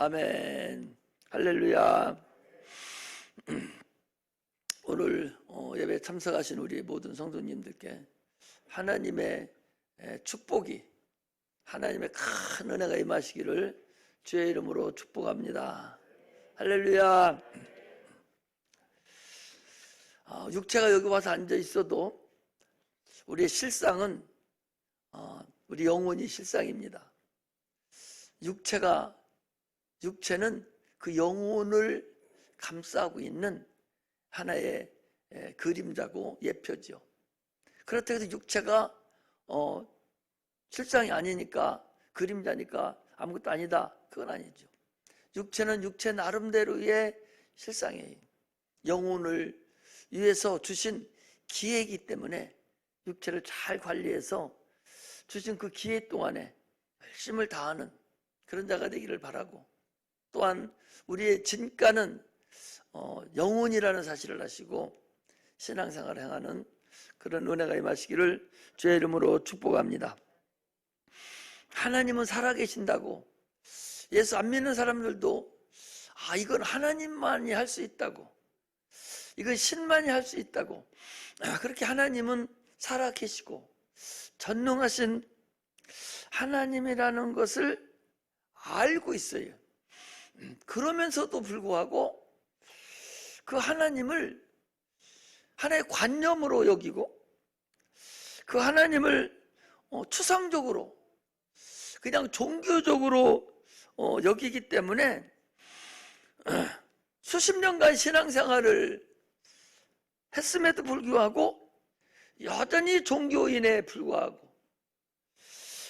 아멘. 할렐루야. 오늘 예배 참석하신 우리 모든 성도님들께 하나님의 축복이, 하나님의 큰 은혜가 임하시기를 주의 이름으로 축복합니다. 할렐루야. 육체가 여기 와서 앉아 있어도 우리의 실상은 우리 영혼이 실상입니다. 육체는 그 영혼을 감싸고 있는 하나의 그림자고 예표죠. 그렇다고 해서 육체가 실상이 아니니까, 그림자니까 아무것도 아니다, 그건 아니죠. 육체는 육체 나름대로의 실상이에요. 영혼을 위해서 주신 기회이기 때문에 육체를 잘 관리해서 주신 그 기회 동안에 열심을 다하는 그런 자가 되기를 바라고, 또한 우리의 진가는 영혼이라는 사실을 아시고 신앙생활을 행하는 그런 은혜가 임하시기를 주의 이름으로 축복합니다. 하나님은 살아계신다고, 예수 안 믿는 사람들도 이건 하나님만이 할 수 있다고, 이건 신만이 할 수 있다고, 그렇게 하나님은 살아계시고 전능하신 하나님이라는 것을 알고 있어요. 그러면서도 불구하고 그 하나님을 하나의 관념으로 여기고, 그 하나님을 추상적으로, 그냥 종교적으로 여기기 때문에 수십 년간 신앙생활을 했음에도 불구하고 여전히 종교인에 불과하고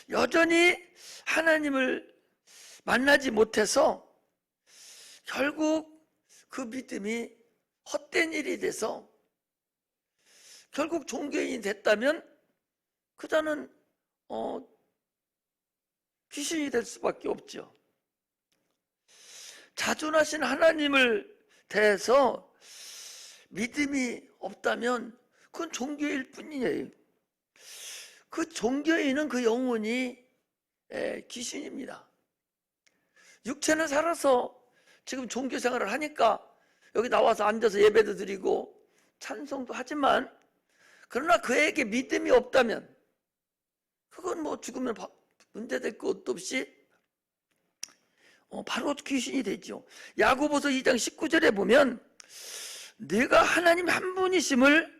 여전히 하나님을 만나지 못해서 결국 그 믿음이 헛된 일이 돼서 결국 종교인이 됐다면 그자는 귀신이 될 수밖에 없죠. 자존하신 하나님을 대해서 믿음이 없다면 그건 종교일 뿐이에요. 그 종교인은 그 영혼이 귀신입니다. 육체는 살아서 지금 종교 생활을 하니까 여기 나와서 앉아서 예배도 드리고 찬송도 하지만, 그러나 그에게 믿음이 없다면 그건 뭐 죽으면 문제될 것도 없이 바로 귀신이 되죠. 야고보서 2장 19절에 보면 네가 하나님 한 분이심을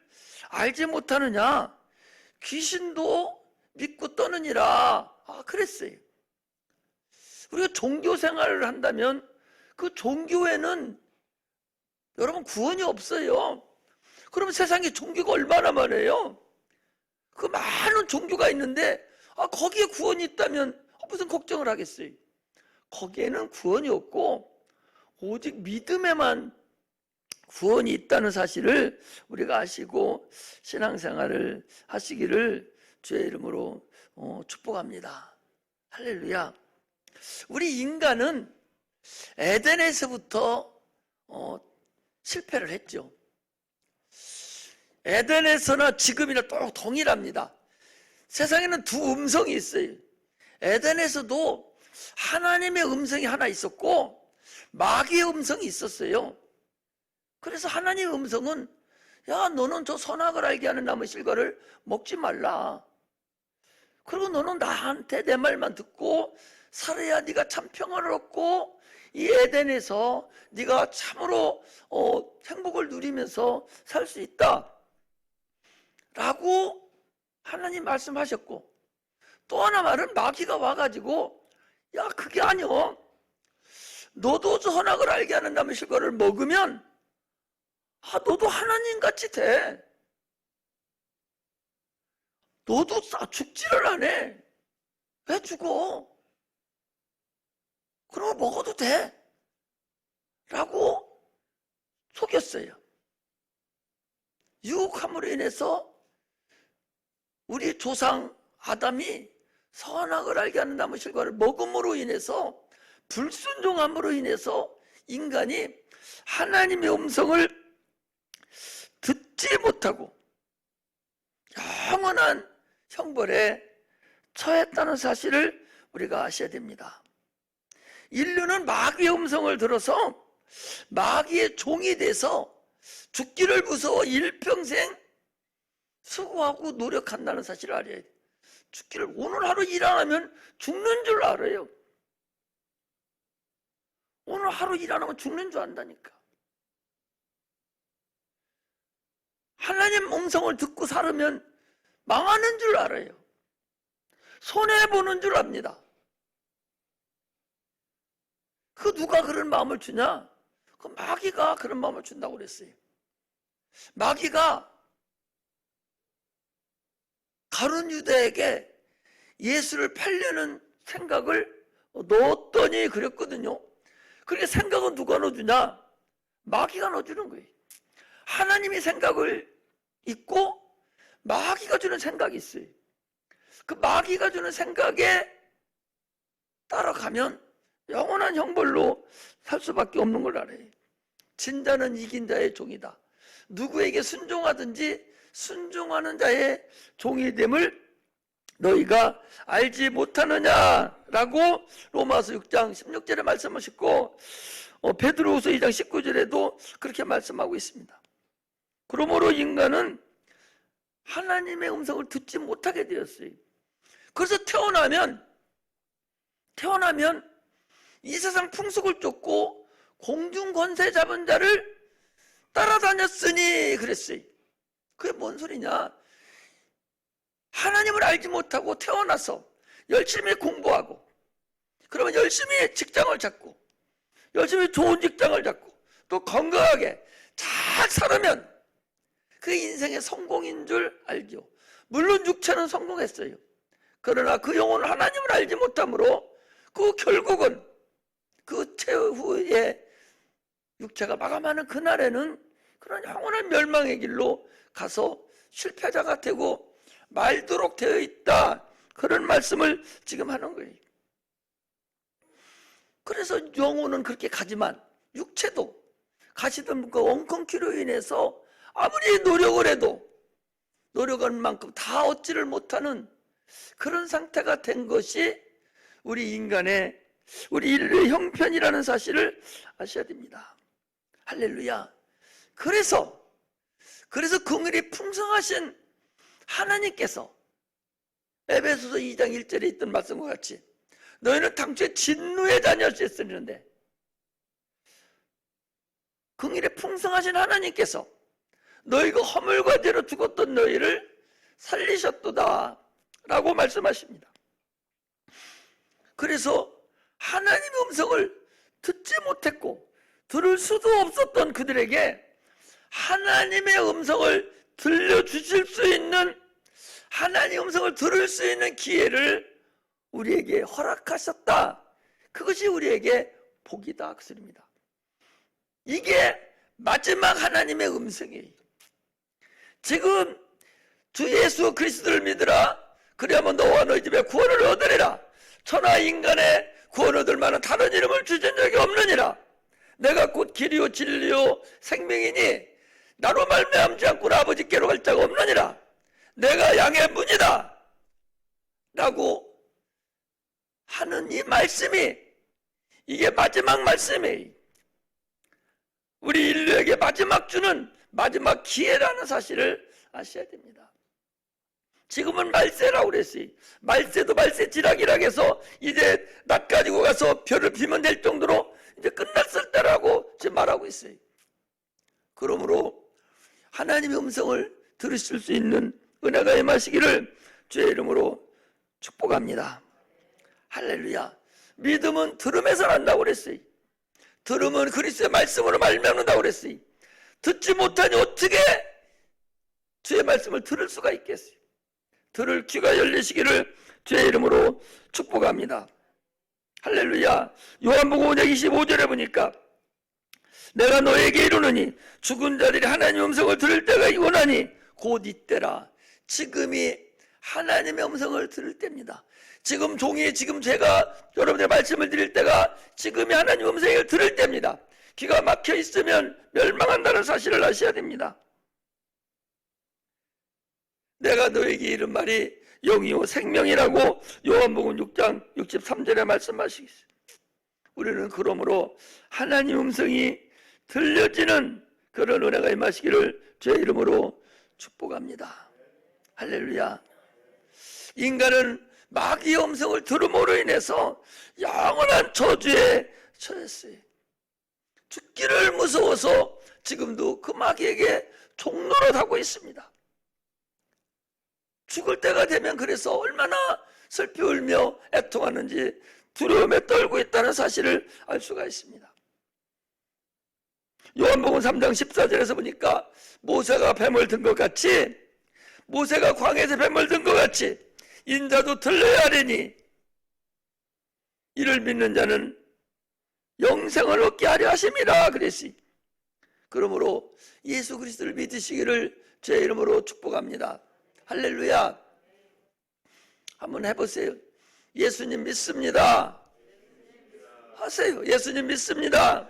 알지 못하느냐, 귀신도 믿고 떠느니라, 그랬어요. 우리가 종교 생활을 한다면 그 종교에는 여러분 구원이 없어요. 그러면 세상에 종교가 얼마나 많아요. 그 많은 종교가 있는데 거기에 구원이 있다면 무슨 걱정을 하겠어요. 거기에는 구원이 없고 오직 믿음에만 구원이 있다는 사실을 우리가 아시고 신앙생활을 하시기를 주의 이름으로 축복합니다. 할렐루야. 우리 인간은 에덴에서부터 실패를 했죠. 에덴에서나 지금이나 또 동일합니다. 세상에는 두 음성이 있어요. 에덴에서도 하나님의 음성이 하나 있었고 마귀의 음성이 있었어요. 그래서 하나님의 음성은 야, 너는 저 선악을 알게 하는 나무 실과를 먹지 말라. 그리고 너는 나한테 내 말만 듣고 살아야 네가 참 평안을 얻고 이 에덴에서 네가 참으로 행복을 누리면서 살 수 있다 라고 하나님 말씀하셨고, 또 하나 말은 마귀가 와가지고 야, 그게 아니여, 너도 선악을 알게 하는 나무 실과를 먹으면 너도 하나님같이 돼. 너도 죽지를 않아. 왜 죽어? 그럼 먹어도 돼 라고 속였어요. 유혹함으로 인해서 우리 조상 아담이 선악을 알게 하는 나무 실과를 먹음으로 인해서, 불순종함으로 인해서 인간이 하나님의 음성을 듣지 못하고 영원한 형벌에 처했다는 사실을 우리가 아셔야 됩니다. 인류는 마귀의 음성을 들어서 마귀의 종이 돼서 죽기를 무서워 일평생 수고하고 노력한다는 사실을 알아야 돼. 죽기를, 오늘 하루 일 안 하면 죽는 줄 알아요. 오늘 하루 일 안 하면 죽는 줄 안다니까. 하나님 음성을 듣고 살으면 망하는 줄 알아요. 손해보는 줄 압니다. 그 누가 그런 마음을 주냐? 그 마귀가 그런 마음을 준다고 그랬어요. 마귀가 가룟 유다에게 예수를 팔려는 생각을 넣었더니 그랬거든요. 그렇게 생각은 누가 넣어주냐? 마귀가 넣어주는 거예요. 하나님이 생각을 있고 마귀가 주는 생각이 있어요. 그 마귀가 주는 생각에 따라가면 영원한 형벌로 살 수밖에 없는 걸 알아요. 진자는 이긴 자의 종이다. 누구에게 순종하든지 순종하는 자의 종이 됨을 너희가 알지 못하느냐라고 로마서 6장 16절에 말씀하셨고, 베드로후서 2장 19절에도 그렇게 말씀하고 있습니다. 그러므로 인간은 하나님의 음성을 듣지 못하게 되었어요. 그래서 태어나면 이 세상 풍속을 쫓고 공중 권세 잡은 자를 따라다녔으니 그랬어요. 그게 뭔 소리냐? 하나님을 알지 못하고 태어나서 열심히 공부하고, 그러면 열심히 직장을 잡고, 열심히 좋은 직장을 잡고, 또 건강하게 잘 살으면 그 인생의 성공인 줄 알죠. 물론 육체는 성공했어요. 그러나 그 영혼은 하나님을 알지 못하므로 그 결국은 그 최후에 육체가 마감하는 그날에는 그런 영원한 멸망의 길로 가서 실패자가 되고 말도록 되어 있다. 그런 말씀을 지금 하는 거예요. 그래서 영혼은 그렇게 가지만 육체도 가시던 그 엉겅퀴로 인해서 아무리 노력을 해도 노력한 만큼 다 얻지를 못하는 그런 상태가 된 것이 우리 인간의, 우리 인류의 형편이라는 사실을 아셔야 됩니다. 할렐루야. 그래서 긍휼이 풍성하신 하나님께서 에베소서 2장 1절에 있던 말씀과 같이 너희는 당초에 진노의 자녀였었는데 긍휼이 풍성하신 하나님께서 너희가 허물과 죄로 죽었던 너희를 살리셨도다 라고 말씀하십니다. 그래서 하나님의 음성을 듣지 못했고 들을 수도 없었던 그들에게 하나님의 음성을 들려주실 수 있는, 하나님의 음성을 들을 수 있는 기회를 우리에게 허락하셨다. 그것이 우리에게 복이다 그 소리입니다. 이게 마지막 하나님의 음성이에요. 지금 주 예수 그리스도를 믿으라. 그리하면 너와 너희 집에 구원을 얻으리라. 천하 인간의 구원 얻을 만한 다른 이름을 주신 적이 없느니라. 내가 곧 길이요 진리요 생명이니 나로 말미암지 않고는 아버지께로 갈 자가 없느니라. 내가 양의 문이다 라고 하는 이 말씀이, 이게 마지막 말씀이에요. 우리 인류에게 마지막 주는 마지막 기회라는 사실을 아셔야 됩니다. 지금은 말세라고 그랬어요. 말세도 말세지락이라고 해서 이제 낫 가지고 가서 별을 피면 될 정도로 이제 끝났을 때라고 지금 말하고 있어요. 그러므로 하나님의 음성을 들으실 수 있는 은혜가 임하시기를 주의 이름으로 축복합니다. 할렐루야. 믿음은 들음에서 난다고 그랬어요. 들음은 그리스도의 말씀으로 말미암는다고 그랬어요. 듣지 못하니 어떻게 주의 말씀을 들을 수가 있겠어요. 들을 귀가 열리시기를 주의 이름으로 축복합니다. 할렐루야. 요한복음 5장 25절에 보니까 내가 너에게 이르노니 죽은 자들이 하나님의 음성을 들을 때가 오나니 곧 이때라. 지금이 하나님의 음성을 들을 때입니다. 지금 제가 여러분의 말씀을 드릴 때가 지금이 하나님의 음성을 들을 때입니다. 귀가 막혀 있으면 멸망한다는 사실을 아셔야 됩니다. 내가 너에게 이른 말이 영이요 생명이라고 요한복음 6장 63절에 말씀하시겠어요. 우리는 그러므로 하나님 음성이 들려지는 그런 은혜가 임하시기를 주의 이름으로 축복합니다. 할렐루야. 인간은 마귀의 음성을 들음으로 인해서 영원한 저주에 처했어요. 죽기를 무서워서 지금도 그 마귀에게 종노릇하고 있습니다. 죽을 때가 되면 그래서 얼마나 슬피 울며 애통하는지 두려움에 떨고 있다는 사실을 알 수가 있습니다. 요한복음 3장 14절에서 보니까 모세가 뱀을 든 것 같이, 모세가 광야에서 뱀을 든 것 같이 인자도 들려야 하리니 이를 믿는 자는 영생을 얻게 하려 하심이라 그랬으니, 그러므로 예수 그리스도를 믿으시기를 제 이름으로 축복합니다. 할렐루야. 한번 해보세요. 예수님 믿습니다 하세요. 예수님 믿습니다.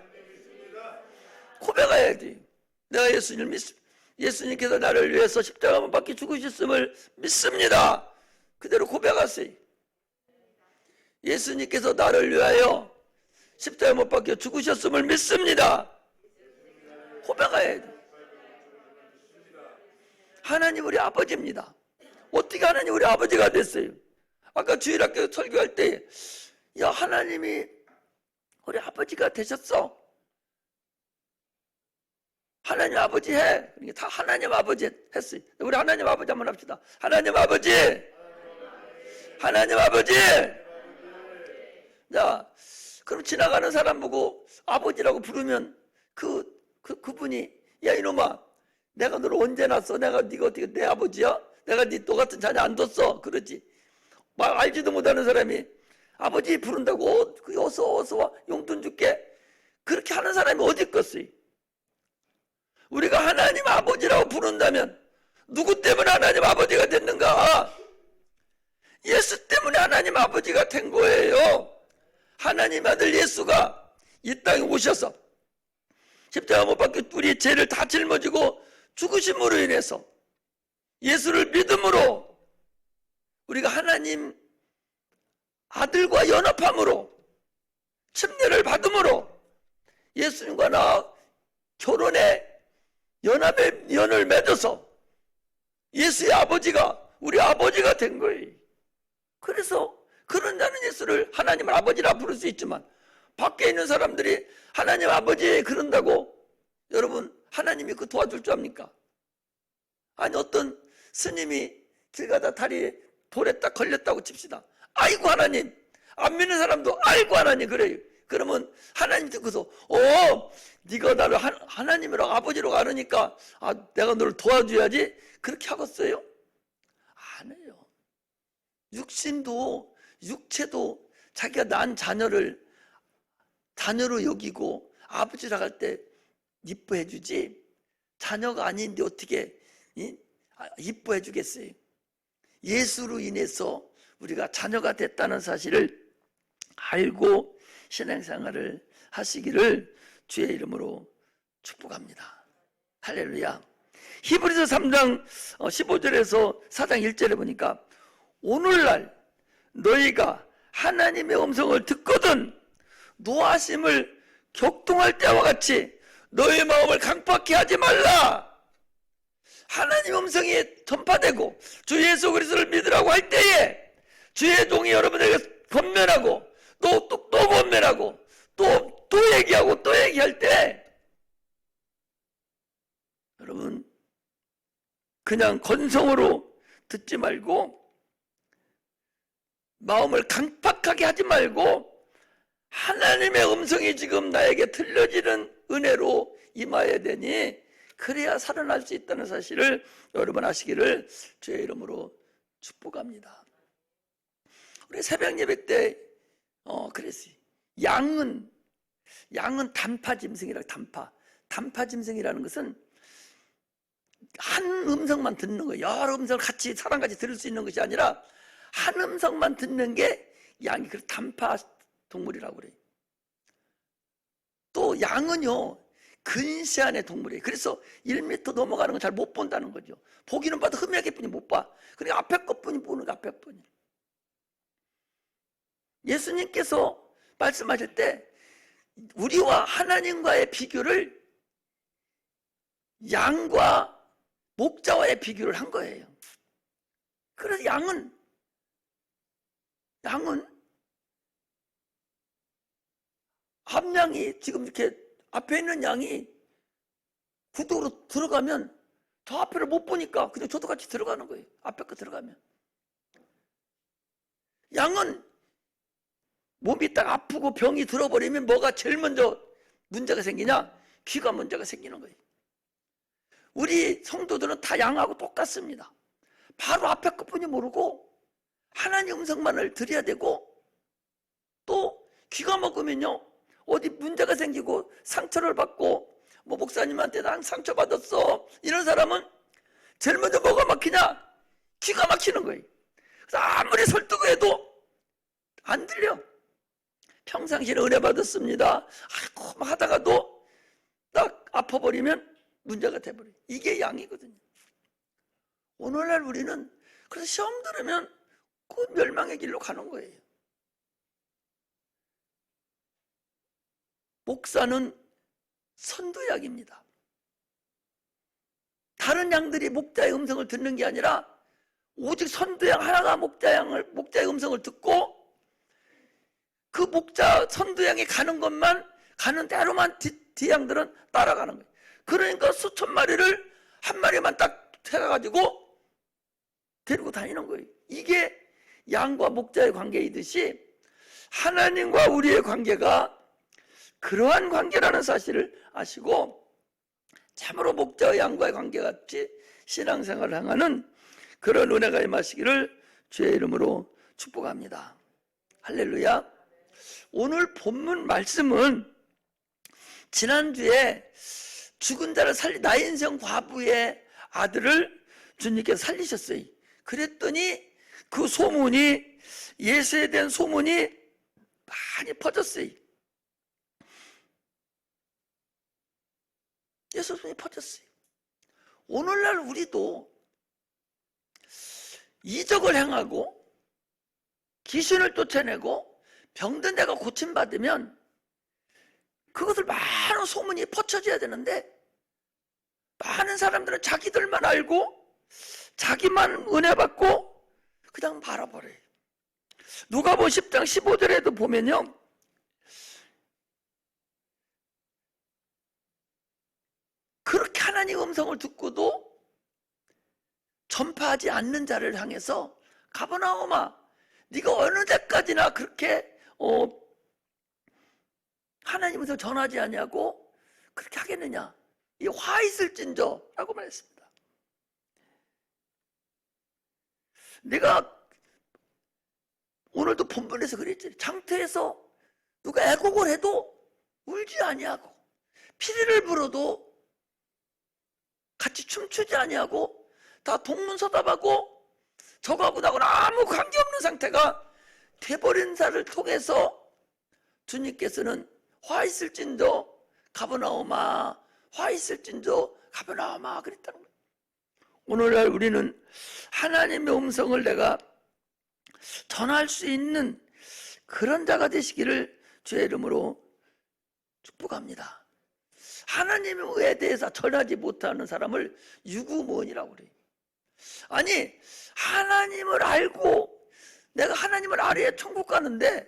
고백해야 돼요. 내가 예수님을 믿습니다. 예수님께서 나를 위해서 십자가 못 박혀 죽으셨음을 믿습니다. 그대로 고백하세요. 예수님께서 나를 위하여 십자가 못 박혀 죽으셨음을 믿습니다. 고백해야 돼요. 하나님 우리 아버지입니다. 어떻게 하나님 우리 아버지가 됐어요? 아까 주일학교 설교할 때, 야, 하나님이 우리 아버지가 되셨어. 하나님 아버지 해. 그러니까 다 하나님 아버지 했어요. 우리 하나님 아버지 한번 합시다. 하나님 아버지. 하나님 아버지. 자, 그럼 지나가는 사람 보고 아버지라고 부르면 그분이, 야, 이놈아, 내가 너를 언제 낳았어? 네가 어떻게 내 아버지야? 내가 너 같은 자녀 안 뒀어. 그러지. 막 알지도 못하는 사람이 아버지 부른다고 어서 와, 용돈 줄게. 그렇게 하는 사람이 어디 있겠어요? 우리가 하나님 아버지라고 부른다면 누구 때문에 하나님 아버지가 됐는가? 예수 때문에 하나님 아버지가 된 거예요. 하나님 아들 예수가 이 땅에 오셔서 십자가 못 박혀 우리 죄를 다 짊어지고 죽으심으로 인해서, 예수를 믿음으로 우리가 하나님 아들과 연합함으로, 침례를 받음으로 예수님과 나 결혼의 연합의 연을 맺어서 예수의 아버지가 우리 아버지가 된 거예요. 그래서 그런 자는 예수를 하나님을 아버지라 부를 수 있지만, 밖에 있는 사람들이 하나님 아버지 그런다고 여러분 하나님이 그 도와줄 줄 압니까? 아니, 어떤 스님이 길 가다 다리에 돌에 딱 걸렸다고 칩시다. 아이고 하나님. 안 믿는 사람도 아이고 하나님 그래요. 그러면 하나님 듣고서 네가 나를 하나님이라고 아버지로 가르니까 내가 너를 도와줘야지 그렇게 하겠어요? 안 해요. 육체도 자기가 낳은 자녀를 자녀로 여기고 아버지라고 할 때 이뻐해 주지, 자녀가 아닌데 어떻게 이뻐해 주겠어요? 예수로 인해서 우리가 자녀가 됐다는 사실을 알고 신앙생활을 하시기를 주의 이름으로 축복합니다. 할렐루야. 히브리서 3장 15절에서 4장 1절에 보니까, 오늘날 너희가 하나님의 음성을 듣거든 노하심을 격동할 때와 같이 너희 마음을 강팍히 하지 말라. 하나님 음성이 전파되고 주 예수 그리스도를 믿으라고 할 때에 주의 종이 여러분에게 권면하고 또 권면하고 또 얘기하고 또 얘기할 때, 여러분 그냥 건성으로 듣지 말고 마음을 강팍하게 하지 말고 하나님의 음성이 지금 나에게 들려지는 은혜로 임하여야 되니, 그래야 살아날 수 있다는 사실을 여러분 아시기를 주의 이름으로 축복합니다. 우리 새벽 예배 때 그랬어요. 양은 단파짐승이라고. 단파짐승이라는 것은 한 음성만 듣는 거예요. 여러 음성을 같이 사람같이 들을 수 있는 것이 아니라 한 음성만 듣는 게 양이, 그 단파 동물이라고 그래요. 또 양은요 근시안의 동물이에요. 그래서 1m 넘어가는 건 잘 못 본다는 거죠. 보기는 봐도 흠하게 뿐이 못 봐. 그러니까 앞에 것뿐이 보는 거, 앞에 뿐이. 예수님께서 말씀하실 때 우리와 하나님과의 비교를 양과 목자와의 비교를 한 거예요. 그래서 양은 함양이 지금 이렇게 앞에 있는 양이 구도로 들어가면 저 앞에를 못 보니까 그냥 저도 같이 들어가는 거예요. 앞에 거 들어가면. 양은 몸이 딱 아프고 병이 들어버리면 뭐가 제일 먼저 문제가 생기냐? 귀가 문제가 생기는 거예요. 우리 성도들은 다 양하고 똑같습니다. 바로 앞에 것뿐이 모르고 하나님 음성만을 들어야 되고, 또 귀가 먹으면요 어디 문제가 생기고 상처를 받고, 뭐 목사님한테 난 상처받았어 이런 사람은 제일 먼저 뭐가 막히냐? 귀가 막히는 거예요. 그래서 아무리 설득을 해도 안 들려. 평상시에 은혜 받았습니다 아이고 하다가도 딱 아파버리면 문제가 돼버려요. 이게 양이거든요. 오늘날 우리는 그래서 시험 들으면 그 멸망의 길로 가는 거예요. 목사는 선두양입니다. 다른 양들이 목자의 음성을 듣는 게 아니라 오직 선두양 하나가 목자의 음성을 듣고 그 선두양이 가는 것만, 가는 대로만 뒤양들은 따라가는 거예요. 그러니까 수천 마리를 한 마리만 딱 해가지고 데리고 다니는 거예요. 이게 양과 목자의 관계이듯이 하나님과 우리의 관계가 그러한 관계라는 사실을 아시고 참으로 목자와 양과의 관계같이 신앙생활을 향하는 그런 은혜가 임하시기를 주의 이름으로 축복합니다. 할렐루야. 오늘 본문 말씀은 지난주에 죽은 자를 나인성 과부의 아들을 주님께서 살리셨어요. 그랬더니 그 소문이, 예수에 대한 소문이 많이 퍼졌어요. 예수 소문이 퍼졌어요. 오늘날 우리도 이적을 행하고 귀신을 쫓아내고 병든 데가 고침받으면 그것을 많은 소문이 퍼쳐져야 되는데 많은 사람들은 자기들만 알고 자기만 은혜 받고 그냥 바라버려요. 누가복음 10장 15절에도 보면요, 그렇게 하나님 음성을 듣고도 전파하지 않는 자를 향해서 가버나움아 네가 어느 때까지나 그렇게 하나님 음성을 전하지 아니하고 그렇게 하겠느냐, 이 화 있을진저 라고 말했습니다. 내가 오늘도 본문에서 그랬지. 장터에서 누가 애곡을 해도 울지 아니하고 피리를 불어도 같이 춤추지 아니하고 다 동문서답하고 저거하고 나하고는 아무 관계없는 상태가 돼버린 자를 통해서 주님께서는 화 있을진저 가버나움아, 화 있을진저 가버나움아 그랬다는 거예요. 오늘날 우리는 하나님의 음성을 내가 전할 수 있는 그런 자가 되시기를 주의 이름으로 축복합니다. 하나님에 대해서 전하지 못하는 사람을 유구무원이라고 그래요. 아니, 하나님을 알고 내가 하나님을 알아야 천국 가는데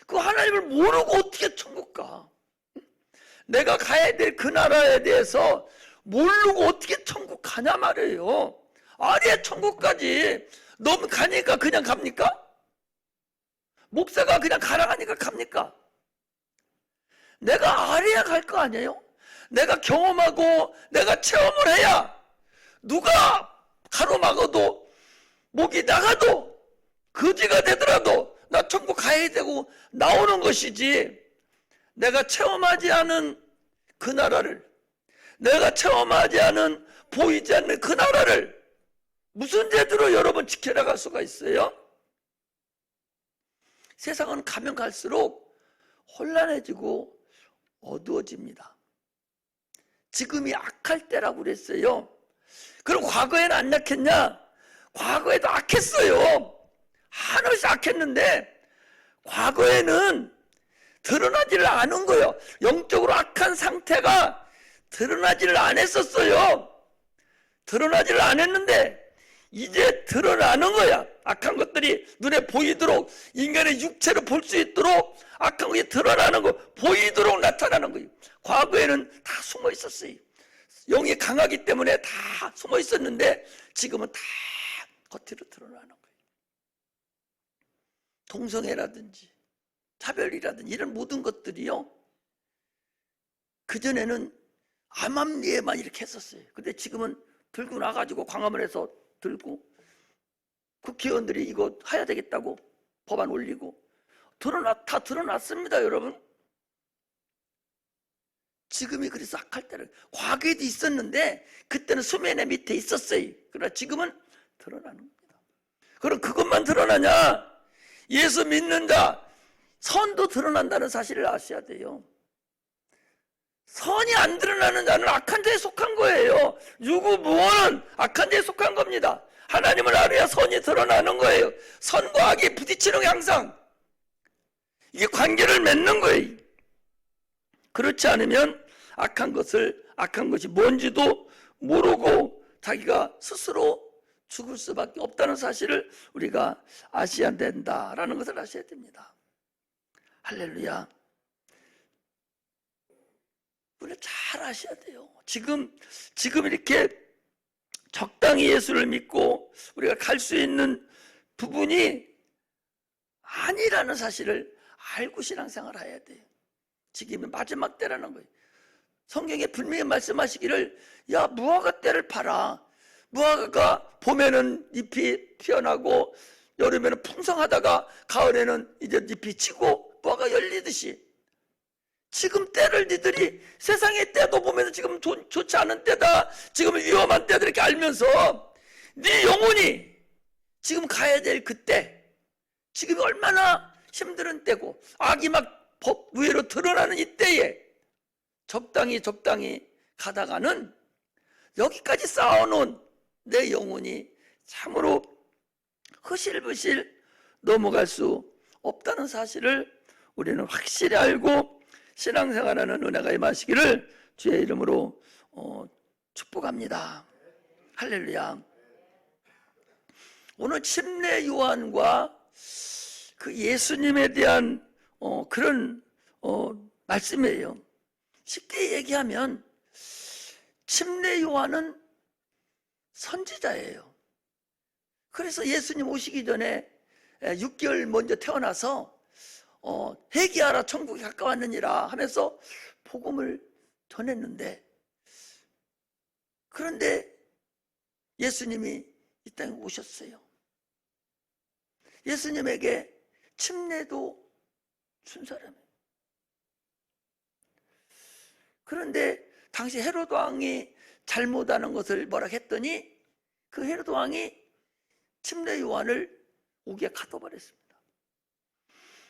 그 하나님을 모르고 어떻게 천국 가? 내가 가야 될 그 나라에 대해서 모르고 어떻게 천국 가냐 말이에요. 알아야 천국 가지. 너무 가니까 그냥 갑니까? 목사가 그냥 가라 하니까 갑니까? 내가 알아야 갈 거 아니에요? 내가 경험하고 내가 체험을 해야 누가 가로막아도 목이 나가도 거지가 되더라도 나 천국 가야 되고 나오는 것이지, 내가 체험하지 않은 그 나라를, 내가 체험하지 않은 보이지 않는 그 나라를 무슨 제도로 여러분 지켜나갈 수가 있어요? 세상은 가면 갈수록 혼란해지고 어두워집니다. 지금이 악할 때라고 그랬어요. 그럼 과거에는 안 약했냐? 과거에도 악했어요. 한없이 악했는데 과거에는 드러나지를 않은 거예요. 영적으로 악한 상태가 드러나지를 안 했었어요. 드러나지를 안 했는데 이제 드러나는 거야. 악한 것들이 눈에 보이도록, 인간의 육체로 볼 수 있도록 악한 것이 드러나는 거, 보이도록 나타나는 거예요. 과거에는 다 숨어 있었어요. 영이 강하기 때문에 다 숨어 있었는데 지금은 다 겉으로 드러나는 거예요. 동성애라든지 차별이라든지 이런 모든 것들이요, 그전에는 암암리에만 이렇게 했었어요. 근데 지금은 들고 나가지고 광화문에서 들고 국회의원들이 이거 해야 되겠다고 법안 올리고 다 드러났습니다, 여러분. 지금이 그래서 악할 때는 과거에도 있었는데 그때는 수면의 밑에 있었어요. 그러나 지금은 드러나는 겁니다. 그럼 그것만 드러나냐? 예수 믿는 자 선도 드러난다는 사실을 아셔야 돼요. 선이 안 드러나는 자는 악한 자에 속한 거예요. 유구무원은 악한 자에 속한 겁니다. 하나님을 알아야 선이 드러나는 거예요. 선과 악이 부딪히는 게 항상 이게 관계를 맺는 거예요. 그렇지 않으면 악한 것이 뭔지도 모르고 자기가 스스로 죽을 수밖에 없다는 사실을 우리가 아셔야 된다라는 것을 아셔야 됩니다. 할렐루야. 우리 잘 아셔야 돼요. 지금 이렇게 적당히 예수를 믿고 우리가 갈 수 있는 부분이 아니라는 사실을 알고 신앙생활을 해야 돼요. 지금이 마지막 때라는 거예요. 성경에 분명히 말씀하시기를, 야, 무화과 때를 봐라. 무화과가 봄에는 잎이 피어나고 여름에는 풍성하다가 가을에는 이제 잎이 지고 무화과가 열리듯이 지금 때를 니들이 세상의 때도 보면서 지금 좋지 않은 때다, 지금 위험한 때다 이렇게 알면서 네 영혼이 지금 가야 될 그때, 지금이 얼마나 힘든 때고 악이 막 법 위로 드러나는 이때에 적당히 가다가는 여기까지 쌓아놓은 내 영혼이 참으로 흐실부실 넘어갈 수 없다는 사실을 우리는 확실히 알고 신앙생활하는 은혜가 임하시기를 주의 이름으로 축복합니다. 할렐루야. 오늘 침례 요한과 그 예수님에 대한 그런 말씀이에요. 쉽게 얘기하면 침례 요한은 선지자예요. 그래서 예수님 오시기 전에 6개월 먼저 태어나서 회개하라 천국이 가까웠느니라 하면서 복음을 전했는데, 그런데 예수님이 이 땅에 오셨어요. 예수님에게 침례도 준 사람이에요. 그런데 당시 헤로드 왕이 잘못하는 것을 뭐라 했더니 그 헤로드 왕이 침례 요한을 옥에 가둬버렸습니다.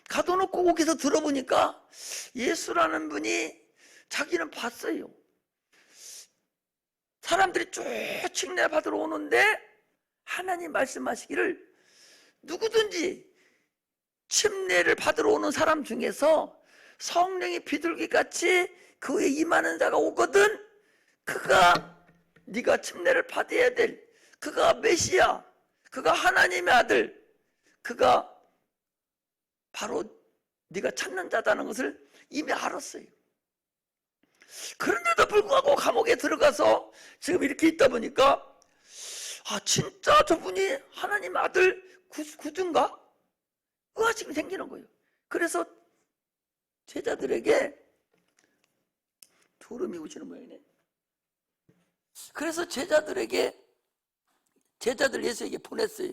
가둬놓고 옥에서 들어보니까 예수라는 분이 자기는 봤어요. 사람들이 쭉 침례 받으러 오는데 하나님 말씀하시기를 누구든지 침례를 받으러 오는 사람 중에서 성령이 비둘기같이 그에 임하는 자가 오거든 그가 네가 침례를 받아야 될, 그가 메시아, 그가 하나님의 아들, 그가 바로 네가 찾는 자다는 것을 이미 알았어요. 그런데도 불구하고 감옥에 들어가서 지금 이렇게 있다 보니까 진짜 저분이 하나님 아들 구주인가? 의아심이 생기는 거예요. 그래서 제자들에게 졸음이 오시는 모양이네. 그래서 제자들 예수에게 보냈어요.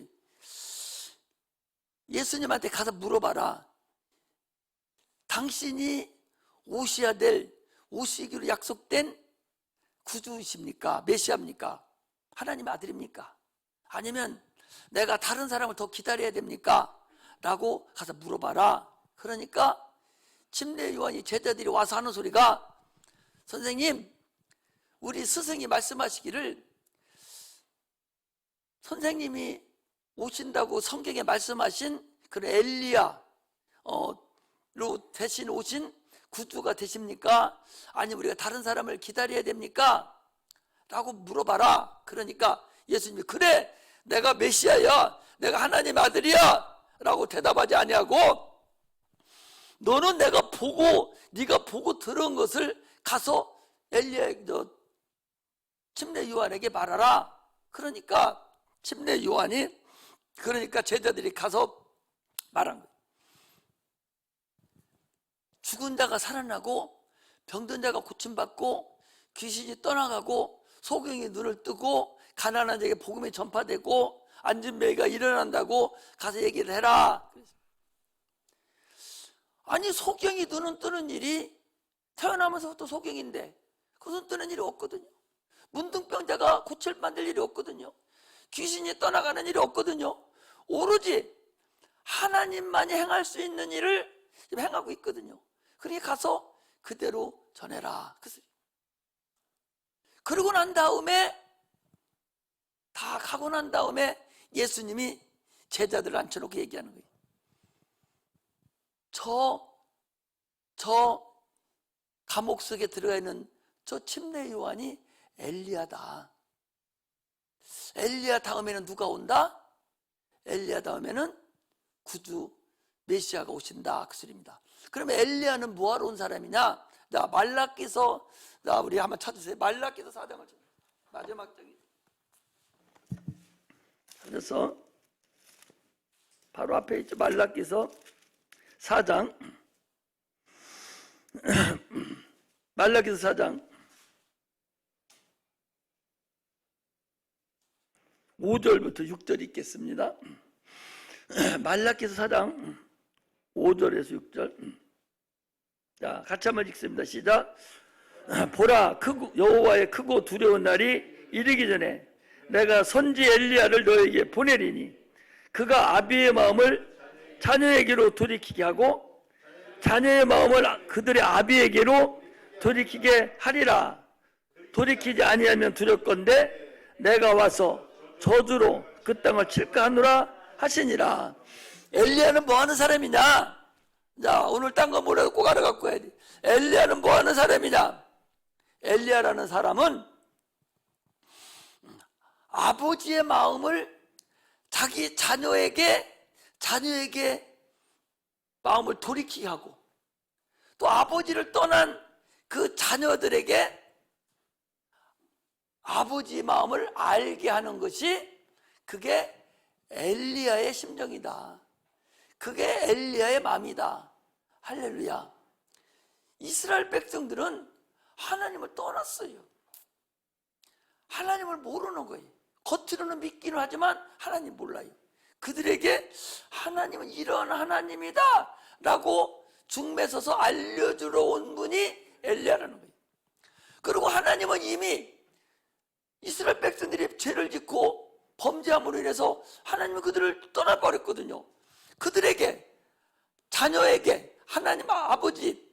예수님한테 가서 물어봐라. 당신이 오시기로 약속된 구주십니까? 메시아입니까? 하나님 아들입니까? 아니면 내가 다른 사람을 더 기다려야 됩니까? 라고 가서 물어봐라. 그러니까 침례 요한이 제자들이 와서 하는 소리가, 선생님, 우리 스승이 말씀하시기를 선생님이 오신다고 성경에 말씀하신 그런 엘리야, 대신 오신 구주가 되십니까? 아니면 우리가 다른 사람을 기다려야 됩니까? 라고 물어봐라. 그러니까 예수님이 그래, 내가 메시아야, 내가 하나님 아들이야 라고 대답하지 아니하고, 너는 네가 보고 들은 것을 가서 침례 요한에게 말하라. 그러니까 침례 요한이, 그러니까 제자들이 가서 말한 거예요. 죽은 자가 살아나고, 병든 자가 고침받고, 귀신이 떠나가고, 소경이 눈을 뜨고, 가난한 자에게 복음이 전파되고, 앉은 매가 일어난다고 가서 얘기를 해라. 아니, 소경이 눈은 뜨는 일이 태어나면서부터 소경인데 그 눈 뜨는 일이 없거든요. 문둥병자가 고칠 만들 일이 없거든요. 귀신이 떠나가는 일이 없거든요. 오로지 하나님만이 행할 수 있는 일을 지금 행하고 있거든요. 그러니까 가서 그대로 전해라. 그러고 난 다음에, 다 가고 난 다음에 예수님이 제자들을 앉혀놓고 얘기하는 거예요. 저 감옥 속에 들어가 있는 저 침례 요한이 엘리야다. 엘리야 다음에는 누가 온다? 엘리야 다음에는 구주 메시아가 오신다. 그 소리입니다. 그러면 엘리야는 뭐하러 온 사람이냐? 자, 말라기서, 자, 우리 한번 찾으세요. 말라기서 4장을 마지막 장이 찾아서 바로 앞에 있죠. 말라기서 4장 말라기서 4장 5절부터 6절 읽겠습니다. 말라기서 4장 5절에서 6절. 자, 같이 한번 읽습니다. 시작. 보라, 여호와의 크고 두려운 날이 이르기 전에 내가 선지 엘리야를 너에게 보내리니 그가 아비의 마음을 자녀에게로 돌이키게 하고 자녀의 마음을 그들의 아비에게로 돌이키게 하리라. 돌이키지 아니하면 두렵건대 내가 와서 저주로 그 땅을 칠까 하노라 하시니라. 엘리야는 뭐 하는 사람이냐? 자, 오늘 딴 거 뭐라도 꼭 알아갖고 해야 돼. 엘리야는 뭐 하는 사람이냐? 엘리야라는 사람은 아버지의 마음을 자기 자녀에게 마음을 돌이키게 하고, 또 아버지를 떠난 그 자녀들에게 아버지의 마음을 알게 하는 것이, 그게 엘리야의 심정이다. 그게 엘리야의 마음이다. 할렐루야. 이스라엘 백성들은 하나님을 떠났어요. 하나님을 모르는 거예요. 겉으로는 믿기는 하지만 하나님 몰라요. 그들에게 하나님은 이런 하나님이다 라고 중매서서 알려주러 온 분이 엘리야라는 거예요. 그리고 하나님은 이미 이스라엘 백성들이 죄를 짓고 범죄함으로 인해서 하나님은 그들을 떠나버렸거든요. 그들에게, 자녀에게 하나님 아버지,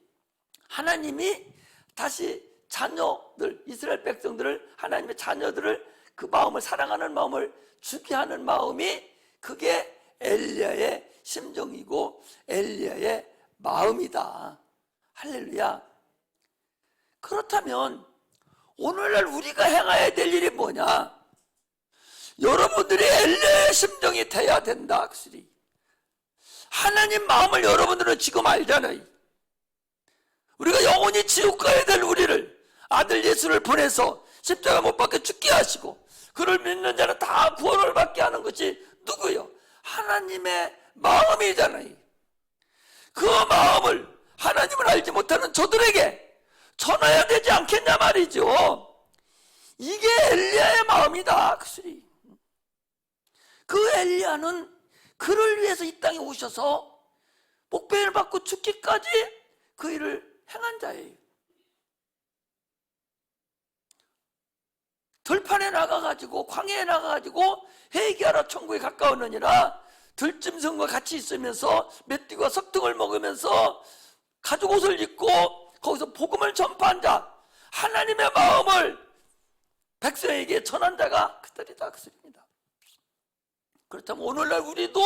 하나님이 다시 자녀들, 이스라엘 백성들을, 하나님의 자녀들을, 그 마음을, 사랑하는 마음을 주게 하는 마음이, 그게 엘리야의 심정이고 엘리야의 마음이다. 할렐루야. 그렇다면 오늘날 우리가 행해야 될 일이 뭐냐? 여러분들이 엘리야의 심정이 돼야 된다. 하나님 마음을 여러분들은 지금 알잖아요. 우리가 영원히 지옥 가야 될 우리를 아들 예수를 보내서 십자가 못 박혀 죽게 하시고, 그를 믿는 자는 다 구원을 받게 하는 것이 누구요? 하나님의 마음이잖아요. 그 마음을 하나님을 알지 못하는 저들에게 전해야 되지 않겠냐 말이죠. 이게 엘리야의 마음이다. 그 엘리야는 그를 위해서 이 땅에 오셔서 목배를 받고 죽기까지 그 일을 행한 자예요. 들판에 나가가지고, 광야에 나가가지고 회개하라 천국에 가까웠느니라, 들짐승과 같이 있으면서 메뚜기와 석등을 먹으면서 가죽 옷을 입고 거기서 복음을 전파한 자, 하나님의 마음을 백성에게 전한 자가 그들이다. 그 소리입니다. 그렇다면 오늘날 우리도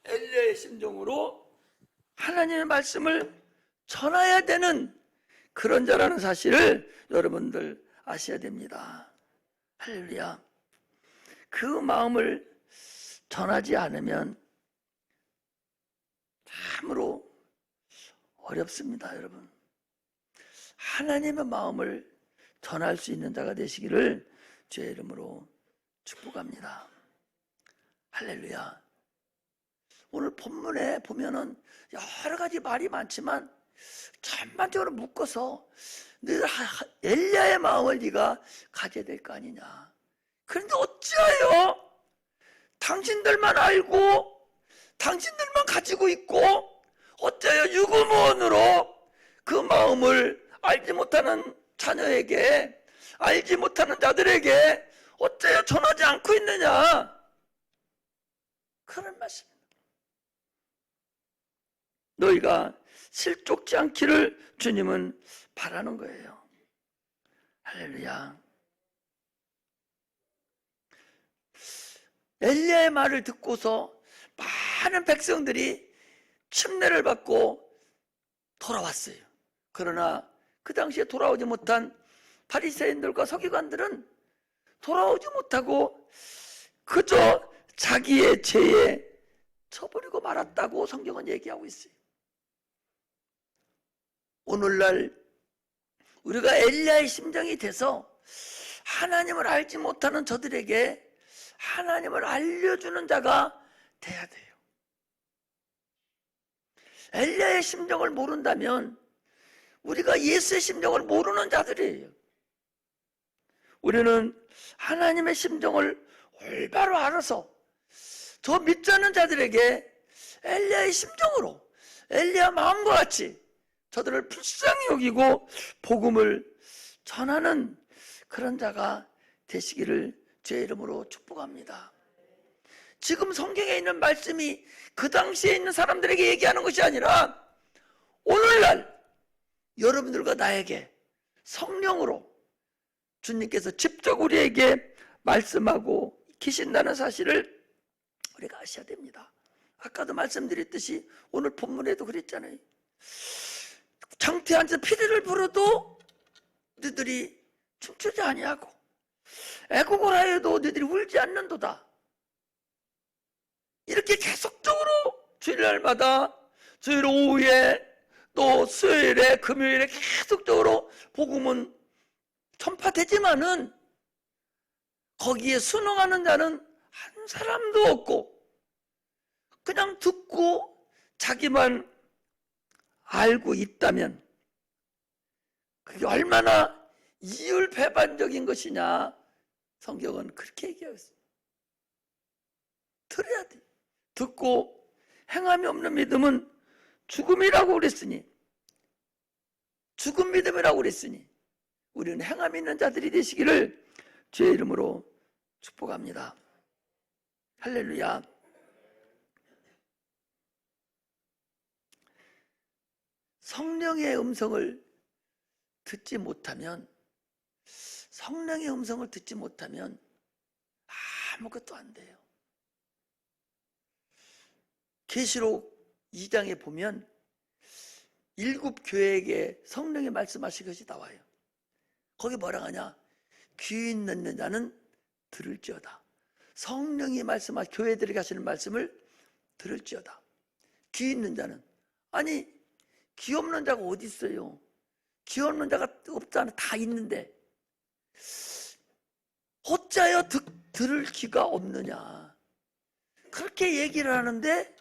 엘리야의 심정으로 하나님의 말씀을 전해야 되는 그런 자라는 사실을 여러분들 아셔야 됩니다. 할렐루야. 그 마음을 전하지 않으면 참으로 어렵습니다, 여러분. 하나님의 마음을 전할 수 있는 자가 되시기를 주의 이름으로 축복합니다. 할렐루야. 오늘 본문에 보면은 여러 가지 말이 많지만 전반적으로 묶어서 너희들 엘리야의 마음을 네가 가져야 될 거 아니냐. 그런데 어찌하여 당신들만 알고 당신들만 가지고 있고 어찌하여 유구무원으로 그 마음을 알지 못하는 자녀에게, 알지 못하는 자들에게 어찌하여 전하지 않고 있느냐. 그런 말씀입니다. 너희가 실족지 않기를 주님은 바라는 거예요. 할렐루야. 엘리야의 말을 듣고서 많은 백성들이 침례를 받고 돌아왔어요. 그러나 그 당시에 돌아오지 못한 바리새인들과 서기관들은 돌아오지 못하고 그저 자기의 죄에 쳐버리고 말았다고 성경은 얘기하고 있어요. 오늘날 우리가 엘리야의 심정이 돼서 하나님을 알지 못하는 저들에게 하나님을 알려주는 자가 돼야 돼요. 엘리야의 심정을 모른다면 우리가 예수의 심정을 모르는 자들이에요. 우리는 하나님의 심정을 올바로 알아서 저 믿지 않는 자들에게 엘리야의 심정으로, 엘리야 마음과 같이 저들을 불쌍히 여기고 복음을 전하는 그런 자가 되시기를 제 이름으로 축복합니다. 지금 성경에 있는 말씀이 그 당시에 있는 사람들에게 얘기하는 것이 아니라 오늘날 여러분들과 나에게 성령으로 주님께서 직접 우리에게 말씀하고 계신다는 사실을 우리가 아셔야 됩니다. 아까도 말씀드렸듯이 오늘 본문에도 그랬잖아요. 장태에 앉아 피리를 불어도 너희들이 춤추지 아니하고 애곡을 하여도 너희들이 울지 않는도다. 이렇게 계속적으로 주일날마다 주일 오후에 또 수요일에 금요일에 계속적으로 복음은 전파되지만은 거기에 순응하는 자는 한 사람도 없고 그냥 듣고 자기만 알고 있다면 그게 얼마나 이율배반적인 것이냐. 성경은 그렇게 얘기하고 있습니다. 들어야 돼. 듣고 행함이 없는 믿음은 죽음이라고 그랬으니, 죽은 믿음이라고 그랬으니 우리는 행함이 있는 자들이 되시기를 주의 이름으로 축복합니다. 할렐루야. 성령의 음성을 듣지 못하면, 성령의 음성을 듣지 못하면 아무것도 안 돼요. 계시록 2장에 보면 7 교회에게 성령이 말씀하신 것이 나와요. 거기 뭐라 하냐? 귀 있는 자는 들을지어다. 성령이 말씀하신 교회들에게 하시는 말씀을 들을지어다. 귀 있는 자는, 아니 귀 없는 자가 어디 있어요? 귀 없는 자가 없잖아. 다 있는데 어찌하여 들을 귀가 없느냐. 그렇게 얘기를 하는데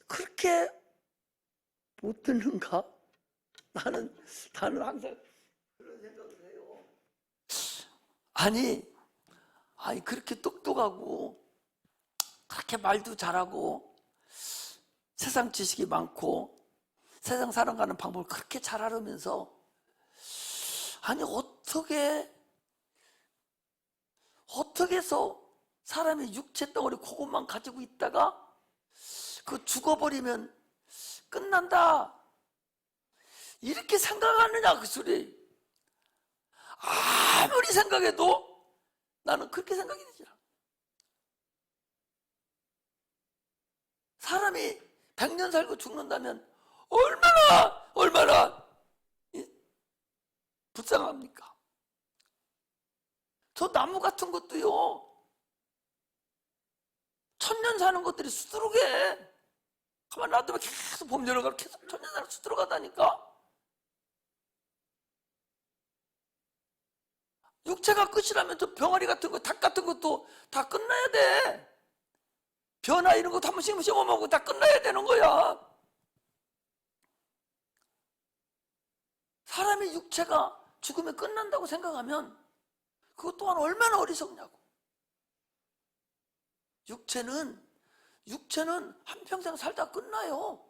그렇게 못 듣는가? 나는 항상 그런 생각을 해요. 아니 그렇게 똑똑하고 그렇게 말도 잘하고 세상 지식이 많고 세상 살아가는 방법을 그렇게 잘 알으면서 아니 어떻게 해서 사람이 육체 덩어리 그것만 가지고 있다가 그 죽어버리면 끝난다 이렇게 생각하느냐 그 소리. 아무리 생각해도 나는 그렇게 생각이 되지 않아. 사람이 100년 살고 죽는다면 얼마나 불쌍합니까? 저 나무 같은 것도요, 1000년 사는 것들이 수두룩해. 가만 놔두면 계속 봄, 여름가 계속 1000년 사는 수두룩하다니까. 육체가 끝이라면 저 병아리 같은 거, 닭 같은 것도 다 끝나야 돼. 변화 이런 것도 한 번씩 씹어먹고 다 끝나야 되는 거야. 사람의 육체가 죽으면 끝난다고 생각하면 그것 또한 얼마나 어리석냐고. 육체는 한평생 살다 끝나요.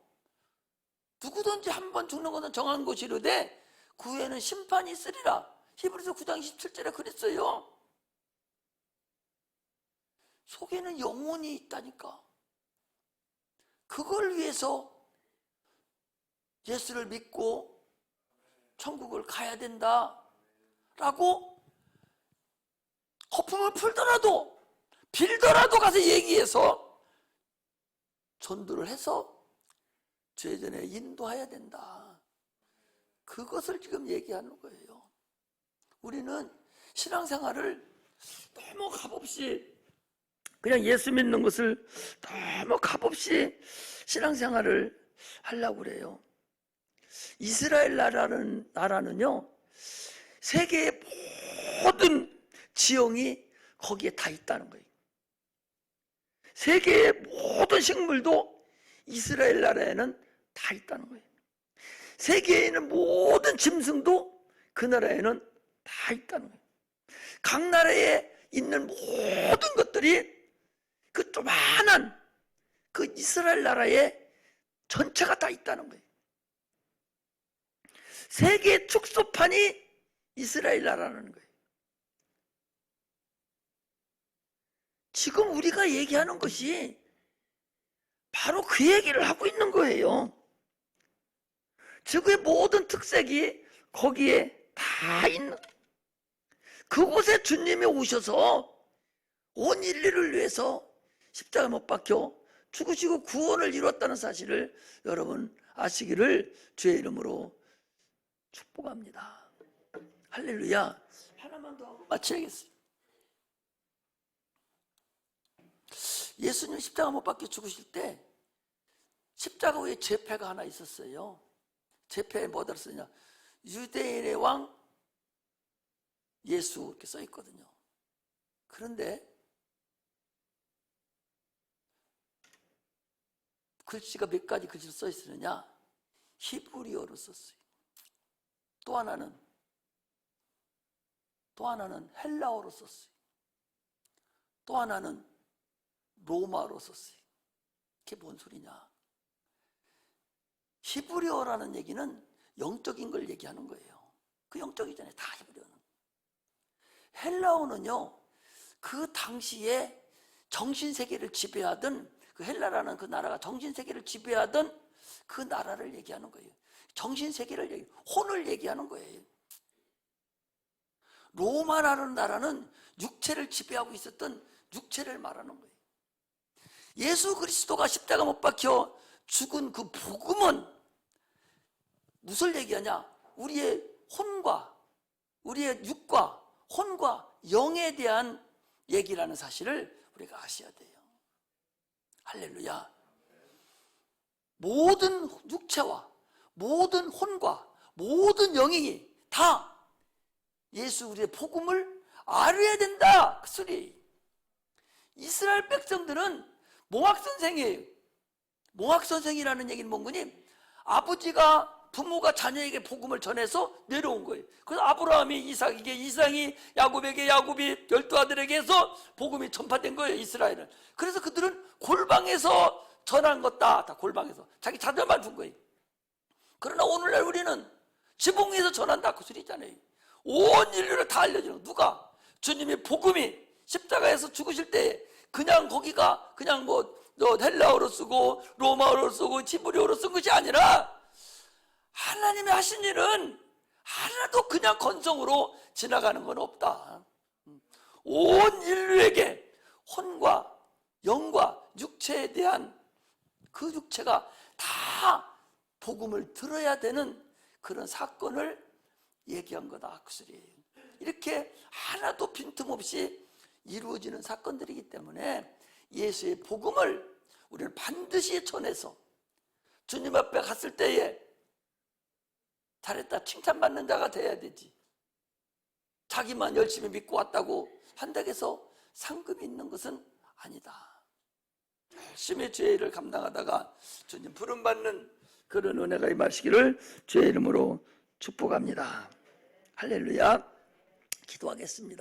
누구든지 한 번 죽는 것은 정한 것이로되 그 후에는 심판이 있으리라. 히브리서 9장 27절에 그랬어요. 속에는 영혼이 있다니까. 그걸 위해서 예수를 믿고 천국을 가야 된다라고 거품을 풀더라도 빌더라도 가서 얘기해서 전도를 해서 죄전에 인도해야 된다. 그것을 지금 얘기하는 거예요. 우리는 신앙생활을 너무 값없이 그냥 예수 믿는 것을 너무 값없이 신앙생활을 하려고 그래요. 이스라엘 나라는요, 세계의 모든 지형이 거기에 다 있다는 거예요. 세계의 모든 식물도 이스라엘 나라에는 다 있다는 거예요. 세계에 있는 모든 짐승도 그 나라에는 다 있다는 거예요. 각 나라에 있는 모든 것들이 그 조만한 그 이스라엘 나라에 전체가 다 있다는 거예요. 세계의 축소판이 이스라엘 나라라는 거예요. 지금 우리가 얘기하는 것이 바로 그 얘기를 하고 있는 거예요. 지구의 모든 특색이 거기에 다 있는, 그곳에 주님이 오셔서 온 인류를 위해서 십자가 못 박혀 죽으시고 구원을 이뤘다는 사실을 여러분 아시기를 주의 이름으로 축복합니다. 할렐루야. 하나만 더 하고 마쳐야겠어요. 예수님 십자가 못 박혀 죽으실 때 십자가 위에 제패가 하나 있었어요. 제패에 뭐다 쓰냐? 유대인의 왕 예수 이렇게 써 있거든요. 그런데 글씨가 몇 가지 글씨로 써 있으느냐? 히브리어로 썼어요. 또 하나는 헬라어로 썼어요. 또 하나는 로마로 썼어요. 그게 뭔 소리냐? 히브리어라는 얘기는 영적인 걸 얘기하는 거예요. 그 영적이잖아요. 다 히브리어는. 헬라어는요, 그 당시에 정신세계를 지배하던 그 헬라라는 그 나라가 정신세계를 지배하던 그 나라를 얘기하는 거예요. 정신세계를 혼을 얘기하는 거예요. 로마라는 나라는 육체를 지배하고 있었던 육체를 말하는 거예요. 예수 그리스도가 십자가 못 박혀 죽은 그 복음은 무엇을 얘기하냐? 우리의 혼과 우리의 육과 혼과 영에 대한 얘기라는 사실을 우리가 아셔야 돼요. 할렐루야. 모든 육체와 모든 혼과 모든 영이 다 예수 우리의 복음을 알아야 된다. 그 소리. 이스라엘 백성들은 몽학선생이에요. 몽학선생이라는 얘기는 뭔거니? 아버지가 부모가 자녀에게 복음을 전해서 내려온 거예요. 그래서 아브라함이 이삭에게, 이삭이 야곱에게, 야곱이 12아들에게 해서 복음이 전파된 거예요. 이스라엘은. 그래서 그들은 골방에서 전한 것다. 다 골방에서 자기 자녀만 준 거예요. 그러나 오늘날 우리는 지붕 위에서 전한다. 그 소리잖아요. 온 인류를 다 알려주는. 누가? 주님의 복음이 십자가에서 죽으실 때 그냥 거기가 그냥 뭐 헬라어로 쓰고 로마어로 쓰고 히브리어로 쓴 것이 아니라 하나님이 하신 일은 하나도 그냥 건성으로 지나가는 건 없다. 온 인류에게 혼과 영과 육체에 대한 그 육체가 다 복음을 들어야 되는 그런 사건을 얘기한 거다 그 소리예요. 이렇게 하나도 빈틈없이 이루어지는 사건들이기 때문에 예수의 복음을 우리는 반드시 전해서 주님 앞에 갔을 때에 잘했다 칭찬받는 자가 돼야 되지. 자기만 열심히 믿고 왔다고 한다고 해서 상급이 있는 것은 아니다. 열심히 죄를 감당하다가 주님 부름받는 그런 은혜가 임하시기를 주의 이름으로 축복합니다. 할렐루야. 기도하겠습니다.